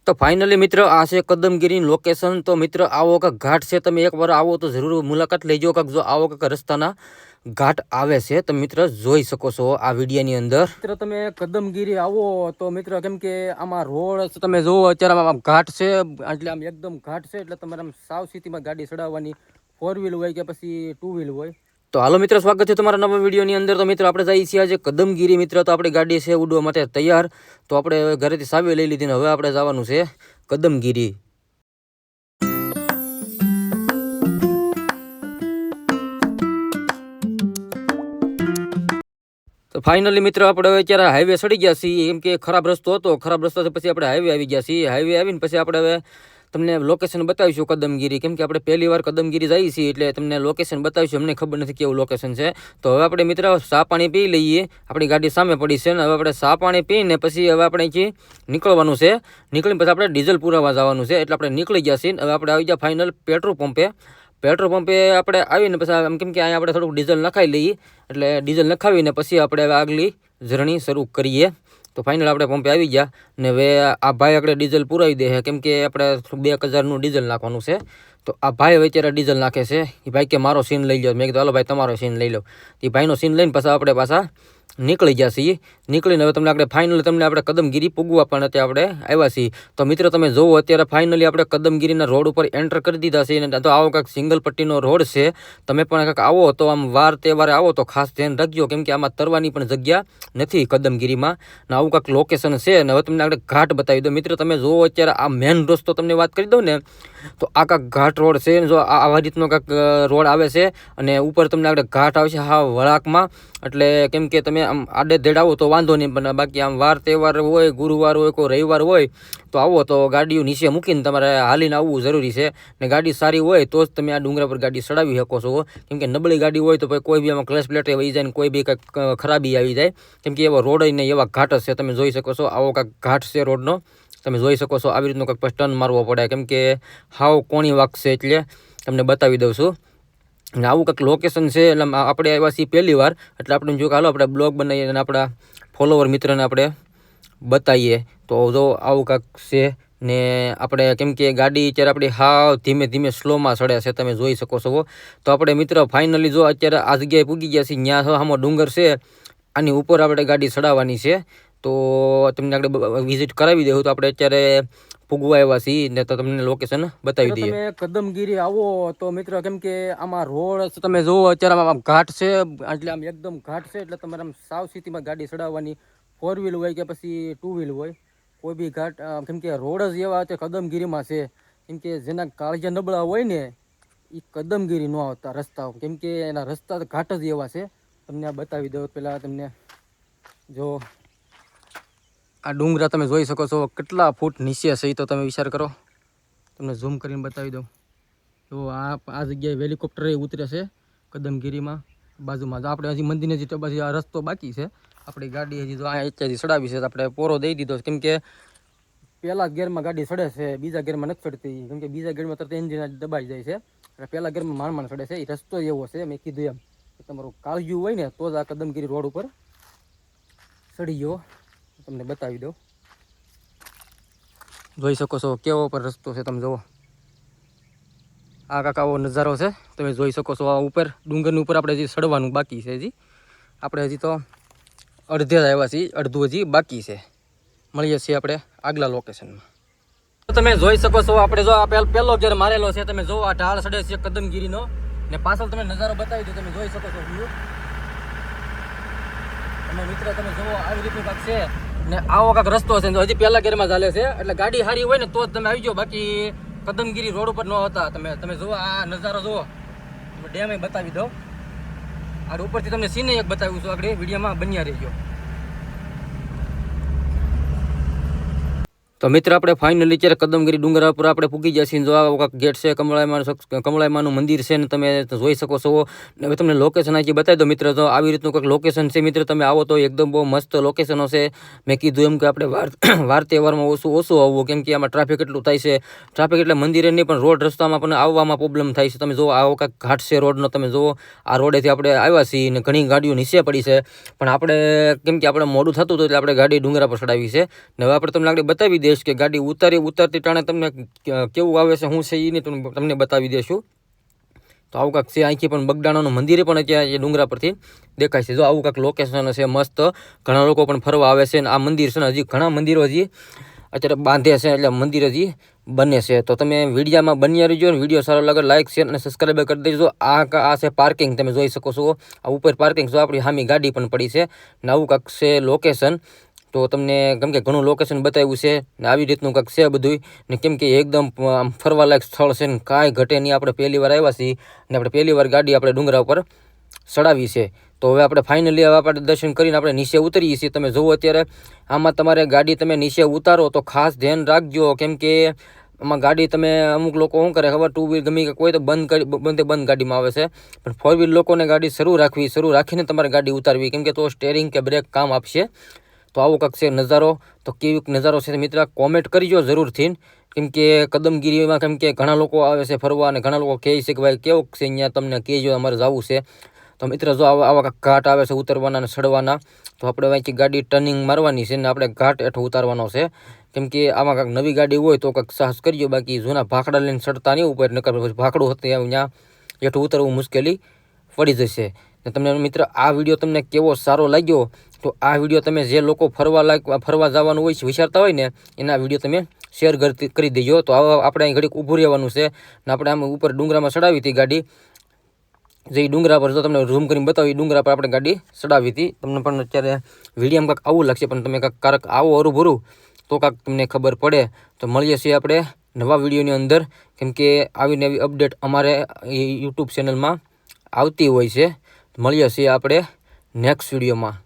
तो फाइनली मित्र आ से कदमगिरी लोकेशन। तो मित्र आवो का घाट से तमे एक बार आवो तो जरूर मुलाकात लेजो का जो आवो का रस्ताना घाट आवे से तो मित्र जोई सको छो आ विडियोनी अंदर। मित्र तमे कदमगिरी आवो तो मित्र केम के आमा रोड तमे जो अत्यारे आम घाट छे એટલે આમ એકદમ ઘાટ છે એટલે તમારે આમ સાવચેતીમાં ગાડી ચડાવવાની 4 વ્હીલ હોય કે પછી 2 વ્હીલ હોય। तो हालो मित्र स्वागत है तुम्हारा नवा विडियोनी अंदर। तो मित्र આપણે જઈએ છીએ આજે કદમગીરી। મિત્ર તો આપણી ગાડી છે ઉડવા માટે તૈયાર। તો આપણે ઘરેથી સાવી લઈ લીધી ને હવે આપણે જવાનું છે કદમગીરી। तो फाइनली मित्र આપણે હવે અત્યારે હાઈવે ચડી ગયા છીએ કેમ કે ખરાબ રસ્તો હતો। ખરાબ રસ્તાથી પછી આપણે હાઈવે આવી ગયા છીએ। હાઈવે આવીને પછી આપણે હવે તમને લોકેશન બતાવીશું કદમગીરી કેમ કે આપણે પહેલી વાર કદમગીરી જઈએ છીએ એટલે તમને લોકેશન બતાવીશું। અમને ખબર નથી કેવું લોકેશન છે। તો હવે આપણે મિત્ર ચા પાણી પી લઈએ। આપણી ગાડી સામે પડી છે ને હવે આપણે ચા પાણી પીને પછી હવે આપણે અહીંથી નીકળવાનું છે। નીકળીને પછી આપણે ડીઝલ પુરાવા જવાનું છે એટલે આપણે નીકળી ગયા છીએ। હવે આપણે આવી ગયા ફાઇનલ પેટ્રોલ પંપે। पेट्रोल पंपे આપણે આવીને પછી આમ કેમ કે અહીંયા આપણે થોડુંક ડીઝલ નખાઈ લઈએ એટલે ડીઝલ નખાવીને પછી આપણે હવે આગલી જર્ની શરૂ કરીએ। તો ફાઇનલ આપણે પંપે આવી ગયા ને હવે આ ભાઈ આપણે ડીઝલ પુરાવી દે છે કેમ કે આપણે 2000નું ડીઝલ નાખવાનું છે। તો આ ભાઈ હવે અત્યારે ડીઝલ નાખે છે। એ ભાઈ કે મારો સીન લઈ લો। મેં કીધું હાલો ભાઈ તમારો સીન લઈ લો। એ ભાઈનો સીન લઈને પાછા આપણે પાછા નીકળી ગયા છીએ। નીકળીને હવે તમને આપણે ફાઇનલી તમને આપણે કદમગીરી પૂગવા પણ અત્યારે આપણે આવ્યા છીએ। તો મિત્રો તમે જોવો અત્યારે ફાઇનલી આપણે કદમગીરીના રોડ ઉપર એન્ટર કરી દીધા છે। તો આવો કાંઈક સિંગલ પટ્ટીનો રોડ છે। તમે પણ કાંઈક આવો તો આમ વાર તહેવારે આવો તો ખાસ ધ્યાન રાખજો કેમ કે આમાં તરવાની પણ જગ્યા નથી કદમગીરીમાં ને આવું કાંઈક લોકેશન છે। ને હવે તમને આપણે ઘાટ બતાવી દો। મિત્રો તમે જોવો અત્યારે આ મેન રસ્તો તમને વાત કરી દઉં ને તો આ કાંઈક ઘાટ રોડ છે। જો આવા રીતનો કાંઈક રોડ આવે છે અને ઉપર તમને આપણે ઘાટ આવશે હા વળાકમાં। એટલે કેમ કે તમે આમ આડે ધેડ આવો તો વાંધો નહીં પણ બાકી આમ વાર તહેવાર હોય ગુરુવાર હોય કોઈ રવિવાર હોય તો આવો તો ગાડીઓ નીચે મૂકીને તમારે હાલીને આવવું જરૂરી છે। ને ગાડી સારી હોય તો જ તમે આ ડુંગરા પર ગાડી ચડાવી શકો છો કેમ કે નબળી ગાડી હોય તો કોઈ બી આમાં ક્લચ પ્લેટે વહી જાય ને કોઈ બી કંઈક ખરાબી આવી જાય કેમ કે એવો રોડ નહીં એવા ઘાટ જ છે। તમે જોઈ શકો છો આવો કાંઈક ઘાટ છે રોડનો તમે જોઈ શકો છો। આવી રીતનો કંઈક ટર્ન મારવો પડે કેમ કે હાવ કોણી વાક છે એટલે તમને બતાવી દઉં છું। ને આવું કંઈક લોકેશન છે એટલે આપણે આવ્યા છીએ પહેલી વાર એટલે આપણે જો હાલો આપણે બ્લોગ બનાવીએ અને આપણા ફોલોવર મિત્રને આપણે બતાવીએ। તો જો આવું કાંઈક છે ને આપણે કેમ કે ગાડી અત્યારે આપણી હાવ ધીમે ધીમે સ્લોમાં ચડે છે તમે જોઈ શકો છો। તો આપણે મિત્ર ફાઇનલી જો અત્યારે આ જગ્યાએ પૂગી ગયા છીએ ત્યાં સામો ડુંગર છે આની ઉપર આપણે ગાડી ચડાવવાની છે। તો તમને આપણે વિઝિટ કરાવી દેવું। તો આપણે અત્યારે પૂગવા આવ્યા છીએ ને તો તમને લોકેશન બતાવી દઈએ। તમે કદમગીરી આવો તો મિત્ર કેમ કે આમાં રોડ તમે જોવો અત્યારે આમ ઘાટ છે એટલે આમ એકદમ ઘાટ છે એટલે તમારે આમ સાવચેતીમાં ગાડી ચડાવવાની 4 વ્હીલ હોય કે પછી 2 વ્હીલ હોય કોઈ બી ઘાટ કેમ કે રોડ જ એવા છે કદમગીરીમાં છે કેમ કે જેના કાળજા નબળા હોય ને એ કદમગીરી ન આવતા રસ્તા કેમ કે એના રસ્તા ઘાટ જ એવા છે। તમને આ બતાવી દઉં પહેલાં તમને જો આ ડુંગરા તમે જોઈ શકો છો કેટલા ફૂટ નીચે છે એ તો તમે વિચાર કરો। તમને ઝૂમ કરીને બતાવી દઉં તો આ જગ્યાએ હેલિકોપ્ટર ઉતરે છે કદમગીરીમાં બાજુમાં। આપણે હજી મંદિરને હજી પછી આ રસ્તો બાકી છે આપણી ગાડી હજી જો અહીંયા અત્યારથી ચડાવી છે આપણે પોરો દઈ દીધો કેમ કે પહેલા ગેરમાં ગાડી ચડે છે બીજા ગેરમાં નથી ચડતી કેમ કે બીજા ગેરમાં તરત એન્જિન દબાઈ જાય છે એટલે પહેલા ગેરમાં માંડ ચડે છે। એ રસ્તો એવો છે મેં કીધું એમ તમારું કાળજું હોય ને તો જ આ કદમગીરી રોડ ઉપર ચડી ગયો। તમને બતાવી દો જોઈ શકો છો કેવો પર રસ્તો છે તમે જુઓ આ કાકાવો નજારો છે તમે જોઈ શકો છો। આ ઉપર ડુંગરની ઉપર આપણે હજી ચડવાનું બાકી છે હજી આપણે હજી તો અડધે જ આવ્યા છીએ અડધું હજી બાકી છે। મળીએ છીએ આપણે આગલા લોકેશનમાં। તમે જોઈ શકો છો આપણે જો આ પહેલો ગેર મારેલો છે તમે જો આ ઢાળ ચડે છે કદમગીરીનો ને પાછળ તમે નજારો બતાવી દો તમે જોઈ શકો છો વ્યૂ તમે મિત્ર તમે જુઓ આવી રીતનું કાંક છે ને આવો કાંક રસ્તો છે હજી પહેલા ગેરમાં ચાલે છે એટલે ગાડી સારી હોય ને તો જ તમે આવી જાઓ બાકી કદમગીરી રોડ ઉપર ન હતા। તમે જુઓ આ નજારો જુઓ ડેમે બતાવી દો આ ઉપરથી તમને સીને એક બતાવ્યું છું આગળ વિડીયોમાં બન્યા રહેજો। તો મિત્ર આપણે ફાઇનલી અત્યારે કદમગીરી ડુંગરા પર આપણે પૂગી ગયા છીએ। જો આ ગેટ છે કમળાઈમાનું મંદિર છે ને તમે જોઈ શકો છો। હવે તમને લોકેશન અહીંથી બતાવી દો મિત્ર જો આવી રીતનું કંઈક લોકેશન છે મિત્ર તમે આવો તો એકદમ બહુ મસ્ત લોકેશનો છે। મેં કીધું એમ કે આપણે વાર તહેવારમાં ઓછું આવવું કેમ કે આમાં ટ્રાફિક એટલું થાય છે ટ્રાફિક એટલે મંદિરે નહીં પણ રોડ રસ્તામાં પણ આવવામાં પ્રોબ્લેમ થાય છે। તમે જુઓ આવો કાંઈક ઘાટ છે રોડનો તમે જુઓ આ રોડેથી આપણે આવ્યા છીએ ને ઘણી ગાડીઓ નીચે પડી છે પણ આપણે કેમ કે આપણે મોડું થતું હતું એટલે આપણે ગાડી ડુંગરા પર ચડાવી છે ને હવે આપણે તમને આગળ બતાવી દે દઈશ કે ગાડી ઉતારતી ટાણે તમને કેવું આવે છે શું છે એ તમને બતાવી દઈશું. તો આવું કાંક છે. અહીંથી પણ બગદાણાનું મંદિર પણ અત્યારે ડુંગરા પરથી દેખાય છે. જો આવું કાંક લોકેશન છે મસ્ત, ઘણા લોકો પણ ફરવા આવે છે. અને આ મંદિર છે ને હજી ઘણા મંદિરો હજી અત્યારે બાંધે છે, એટલે મંદિર હજી બને છે. તો તમે વિડીયોમાં બન્યા રહીજો. વિડીયો સારો લાગે લાઇક શેર અને સબસ્ક્રાઈબ કરી દેજો. આ છે પાર્કિંગ, તમે જોઈ શકો છો. આ ઉપર પાર્કિંગ જો આપણી સામી ગાડી પણ પડી છે ને આવું કાંક છે લોકેશન. તો તમને કેમ કે ઘણું લોકેશન બતાવ્યું છે ને આવી રીતનું કાંક છે બધું ને, કેમ કે એકદમ આમ ફરવાલાયક સ્થળ છે ને કાંઈ ઘટે નહીં. આપણે પહેલી વાર આવ્યા છીએ ને આપણે પહેલી વાર ગાડી આપણે ડુંગરા ઉપર ચડાવી છે. તો હવે આપણે ફાઇનલી હવે આપણે દર્શન કરીને આપણે નીચે ઉતરીએ છીએ. તમે જુઓ અત્યારે આમાં તમારે ગાડી તમે નીચે ઉતારો તો ખાસ ધ્યાન રાખજો, કેમ કે આમાં ગાડી તમે અમુક લોકો શું કરે ખબર, ટુ વ્હીલ ગમે કોઈ તો બંધ ગાડીમાં આવે છે, પણ ફોર વ્હીલ લોકોને ગાડી શરૂ રાખીને તમારે ગાડી ઉતારવી, કેમ કે તો સ્ટેરિંગ કે બ્રેક કામ આપશે. તો આવો કાંક છે નજારો. તો કેવો નજારો છે મિત્ર કોમેન્ટ કરજો જરૂરથી, કેમ કે કદમગીરીમાં કેમ કે ઘણા લોકો આવે છે ફરવા અને ઘણા લોકો કહે છે કે ભાઈ કેવું છે અહીંયા, તમને કહેજો અમારે જવું છે. તો મિત્ર જો આવા ઘાટ આવે છે ઉતરવાના અને ચડવાના, તો આપણે અહીંથી ગાડી ટર્નિંગ મારવાની છે ને આપણે ઘાટ હેઠો ઉતારવાનો છે. કેમ કે આમાં કાંઈક નવી ગાડી હોય તો કાંઈક સાહસ કરજો, બાકી જૂના ભાખડા લઈને ચડતા નહીં ઉપર, નકર ભાખડું હતું ત્યાં હેઠું ઉતરવું મુશ્કેલી પડી જશે. ને તમને મિત્ર આ વિડીયો તમને કેવો સારો લાગ્યો, તો આ વિડીયો તમે જે લોકો ફરવા જવાનું હોય વિચારતા હોય ને એના વિડીયો તમે શેર કરી દેજો. તો આપણે અહીં ઘડીક ઊભું રહેવાનું છે ને આપણે આમ ઉપર ડુંગરામાં ચડાવી હતી ગાડી. જે ડુંગરા પર જો તમને ઝૂમ કરીને બતાવી, ડુંગરા પર આપણે ગાડી ચડાવી હતી. તમને પણ અત્યારે વિડીયોમાં કાંઈક આવું લાગશે, પણ તમે કાંઈક આવો હરું તો કાંઈક તમને ખબર પડે. તો મળીએ છીએ આપણે નવા વિડીયોની અંદર, કેમ કે આવી નવી અપડેટ અમારે યુટ્યુબ ચેનલમાં આવતી હોય છે. મળીએ છીએ આપણે નેક્સ્ટ વિડીયોમાં.